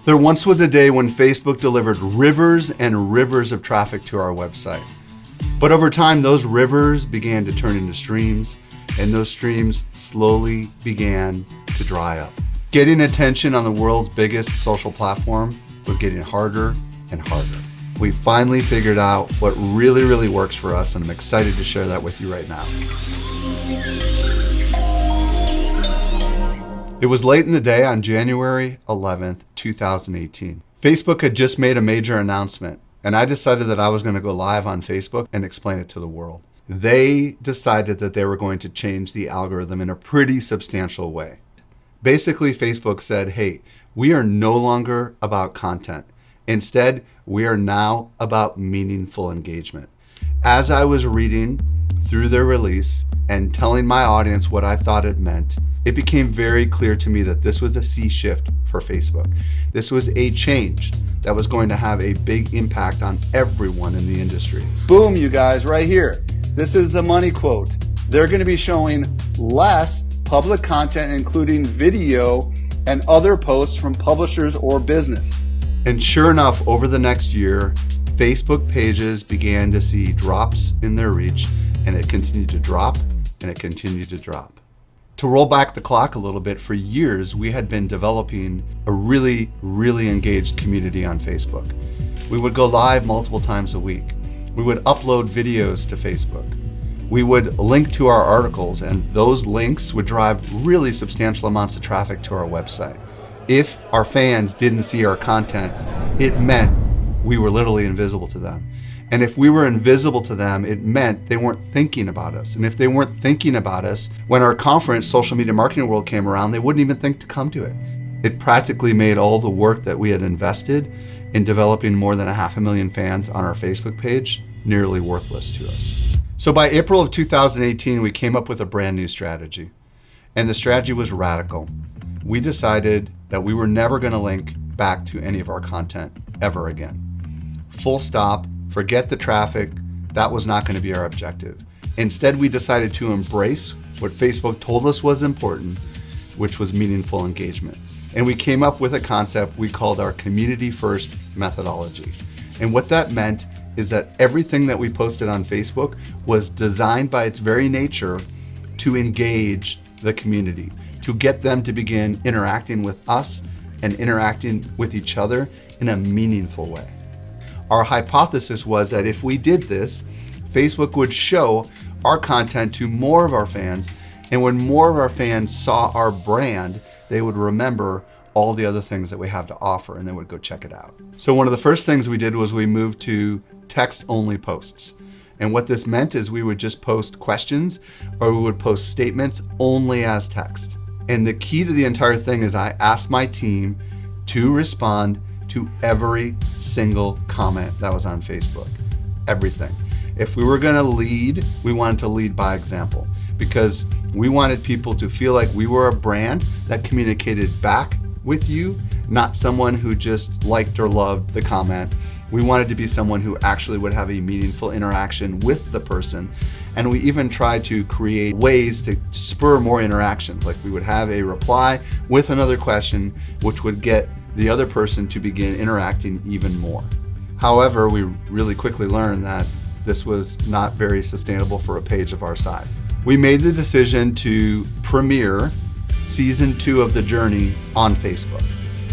There once was a day when Facebook delivered rivers and rivers of traffic to our website. But over time, those rivers began to turn into streams, and those streams slowly began to dry up. Getting attention on the world's biggest social platform was getting harder and harder. We finally figured out what really works for us, and I'm excited to share that with you right now. It was late in the day on January 11th, 2018. Facebook had just made a major announcement, and I decided that I was going to go live on Facebook and explain it to the world. They decided that they were going to change the algorithm in a pretty substantial way. Basically, Facebook said, hey, we are no longer about content. Instead, we are now about meaningful engagement. As I was reading through their release and telling my audience what I thought it meant, it became very clear to me that this was a sea shift for Facebook. This was a change that was going to have a big impact on everyone in the industry. Boom, you guys, right here. This is the money quote. They're going to be showing less public content, including video and other posts from publishers or business. And sure enough, over the next year, Facebook pages began to see drops in their reach, and it continued to drop, and it continued to drop. To roll back the clock a little bit, for years, we had been developing a really engaged community on Facebook. We would go live multiple times a week. We would upload videos to Facebook. We would link to our articles, and those links would drive really substantial amounts of traffic to our website. If our fans didn't see our content, it meant we were literally invisible to them. And if we were invisible to them, it meant they weren't thinking about us. And if they weren't thinking about us, when our conference, Social Media Marketing World, came around, they wouldn't even think to come to it. It practically made all the work that we had invested in developing more than 500,000 fans on our Facebook page nearly worthless to us. So by April of 2018, we came up with a brand new strategy. And the strategy was radical. We decided that we were never going to link back to any of our content ever again. Full stop. Forget the traffic. That was not going to be our objective. Instead, we decided to embrace what Facebook told us was important, which was meaningful engagement. And we came up with a concept we called our community first methodology. And what that meant is that everything that we posted on Facebook was designed by its very nature to engage the community, to get them to begin interacting with us and interacting with each other in a meaningful way. Our hypothesis was that if we did this, Facebook would show our content to more of our fans, and when more of our fans saw our brand, they would remember all the other things that we have to offer, and they would go check it out. So one of the first things we did was we moved to text-only posts. And what this meant is we would just post questions, or we would post statements only as text. And the key to the entire thing is I asked my team to respond to every single comment that was on Facebook. Everything. If we were going to lead, we wanted to lead by example, because we wanted people to feel like we were a brand that communicated back with you, not someone who just liked or loved the comment. We wanted to be someone who actually would have a meaningful interaction with the person. And we even tried to create ways to spur more interactions. Like we would have a reply with another question, which would get the other person to begin interacting even more. However, we really quickly learned that this was not very sustainable for a page of our size. We made the decision to premiere season 2 of The Journey on Facebook.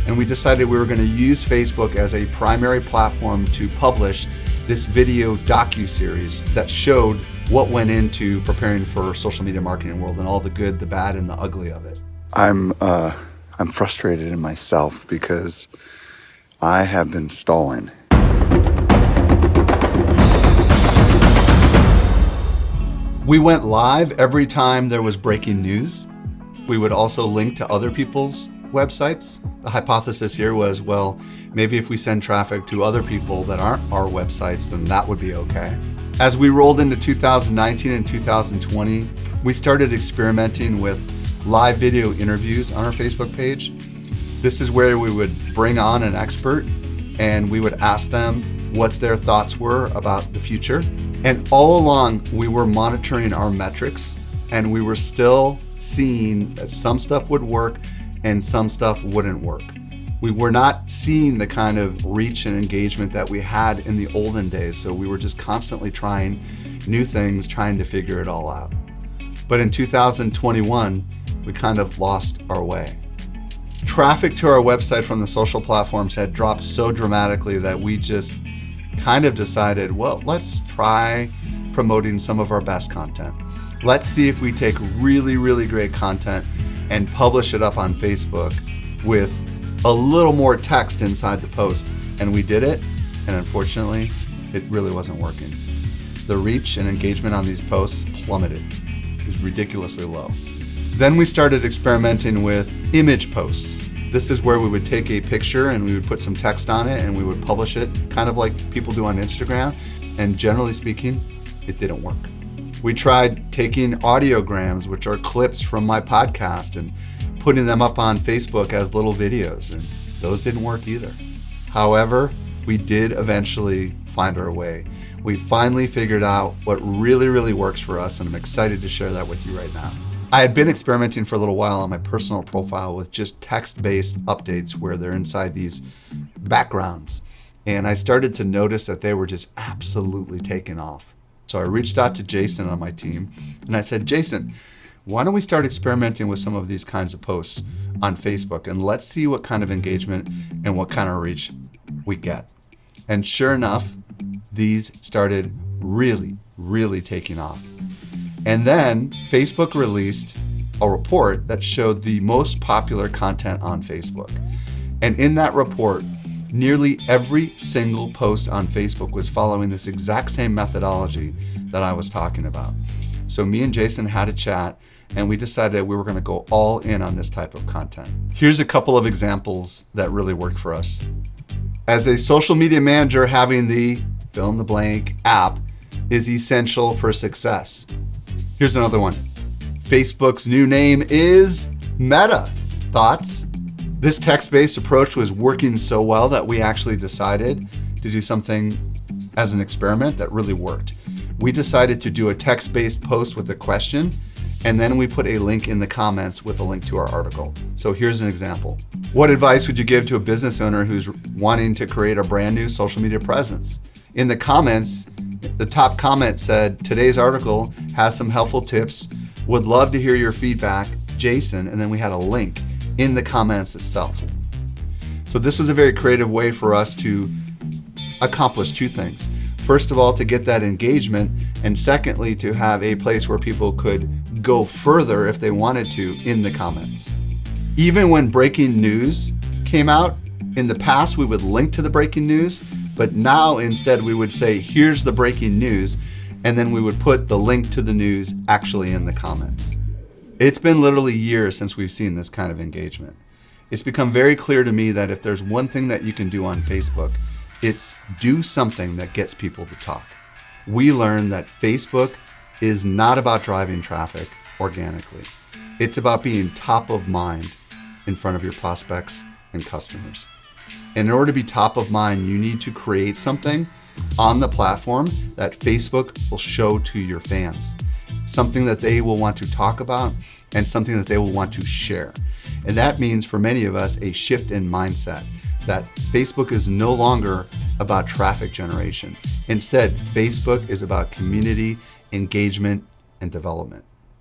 And we decided we were going to use Facebook as a primary platform to publish this video docu-series that showed what went into preparing for Social Media Marketing World and all the good, the bad, and the ugly of it. I'm frustrated in myself because I have been stalling. We went live every time there was breaking news. We would also link to other people's websites. The hypothesis here was, well, maybe if we send traffic to other people that aren't our websites, then that would be okay. As we rolled into 2019 and 2020, we started experimenting with live video interviews on our Facebook page. This is where we would bring on an expert and we would ask them what their thoughts were about the future. And all along, we were monitoring our metrics, and we were still seeing that some stuff would work and some stuff wouldn't work. We were not seeing the kind of reach and engagement that we had in the olden days. So we were just constantly trying new things, trying to figure it all out. But in 2021, we kind of lost our way. Traffic to our website from the social platforms had dropped so dramatically that we just kind of decided, well, let's try promoting some of our best content. Let's see if we take really, really great content and publish it up on Facebook with a little more text inside the post. And we did it, and unfortunately, it really wasn't working. The reach and engagement on these posts plummeted. It was ridiculously low. Then we started experimenting with image posts. This is where we would take a picture and we would put some text on it and we would publish it, kind of like people do on Instagram. And generally speaking, it didn't work. We tried taking audiograms, which are clips from my podcast, and putting them up on Facebook as little videos, and those didn't work either. However, we did eventually find our way. We finally figured out what really, really works for us, and I'm excited to share that with you right now. I had been experimenting for a little while on my personal profile with just text-based updates where they're inside these backgrounds. And I started to notice that they were just absolutely taking off. So I reached out to Jason on my team and I said, Jason, why don't we start experimenting with some of these kinds of posts on Facebook and let's see what kind of engagement and what kind of reach we get. And sure enough, these started really, really taking off. And then Facebook released a report that showed the most popular content on Facebook. And in that report, nearly every single post on Facebook was following this exact same methodology that I was talking about. So me and Jason had a chat and we decided we were going to go all in on this type of content. Here's a couple of examples that really worked for us. As a social media manager, having the fill in the blank app is essential for success. Here's another one. Facebook's new name is Meta. Thoughts? This text-based approach was working so well that we actually decided to do something as an experiment that really worked. We decided to do a text-based post with a question, and then we put a link in the comments with a link to our article. So here's an example. What advice would you give to a business owner who's wanting to create a brand new social media presence? In the comments, the top comment said, today's article has some helpful tips. Would love to hear your feedback, Jason. And then we had a link in the comments itself. So this was a very creative way for us to accomplish two things. First of all, to get that engagement, and secondly, to have a place where people could go further if they wanted to in the comments. Even when breaking news came out, in the past we would link to the breaking news, but now instead we would say, here's the breaking news, and then we would put the link to the news actually in the comments. It's been literally years since we've seen this kind of engagement. It's become very clear to me that if there's one thing that you can do on Facebook, it's do something that gets people to talk. We learned that Facebook is not about driving traffic organically. It's about being top of mind in front of your prospects and customers. And in order to be top of mind, you need to create something on the platform that Facebook will show to your fans, something that they will want to talk about and something that they will want to share. And that means for many of us, a shift in mindset that Facebook is no longer about traffic generation. Instead, Facebook is about community, engagement, and development.